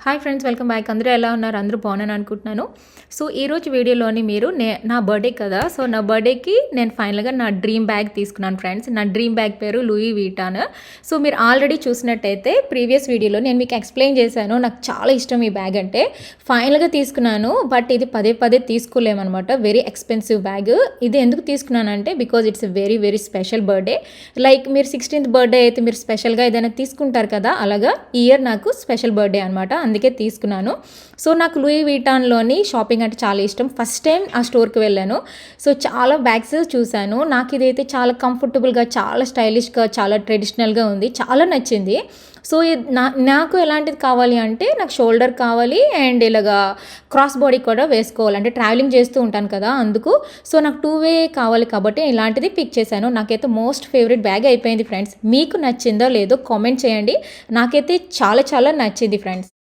Hi friends, welcome back. అందరూ ఎలా ఉన్నారు? అందరూ బాగున్నాను అనుకుంటున్నాను. సో ఈరోజు వీడియోలోని మీరు నా బర్త్డే కదా, సో నా బర్త్డేకి నేను ఫైనల్గా నా డ్రీమ్ బ్యాగ్ తీసుకున్నాను ఫ్రెండ్స్. నా డ్రీమ్ బ్యాగ్ పేరు లూయి వీటాన్. సో మీరు ఆల్రెడీ చూసినట్టయితే ప్రీవియస్ వీడియోలో నేను మీకు ఎక్స్ప్లెయిన్ చేశాను. నాకు చాలా ఇష్టం ఈ బ్యాగ్ అంటే. ఫైనల్గా తీసుకున్నాను, బట్ ఇది పదే పదే తీసుకోలేమన్నమాట. Very expensive bag. ఇది ఎందుకు తీసుకున్నానంటే because it's very very special birthday. Like మీరు 16th బర్త్డే అయితే మీరు స్పెషల్గా ఏదైనా తీసుకుంటారు కదా, అలాగా ఈ ఇయర్ నాకు స్పెషల్ బర్త్డే అనమాట, అందుకే తీసుకున్నాను. సో నాకు లూయి వీటాన్లోని షాపింగ్ అంటే చాలా ఇష్టం. ఫస్ట్ టైం ఆ స్టోర్కి వెళ్ళాను. సో చాలా బ్యాగ్స్ చూశాను. నాకు ఇదైతే చాలా కంఫర్టబుల్గా, చాలా స్టైలిష్గా, చాలా ట్రెడిషనల్గా ఉంది. చాలా నచ్చింది. సో నాకు ఎలాంటిది కావాలి అంటే నాకు షోల్డర్ కావాలి అండ్ ఇలాగా క్రాస్ బాడీ కూడా వేసుకోవాలి, అంటే ట్రావెలింగ్ చేస్తూ ఉంటాను కదా అందుకు. సో నాకు 2-way కావాలి కాబట్టి ఇలాంటిది పిక్ చేశాను. నాకైతే మోస్ట్ ఫేవరెట్ బ్యాగ్ అయిపోయింది ఫ్రెండ్స్. మీకు నచ్చిందో లేదో కామెంట్ చేయండి. నాకైతే చాలా చాలా నచ్చింది ఫ్రెండ్స్.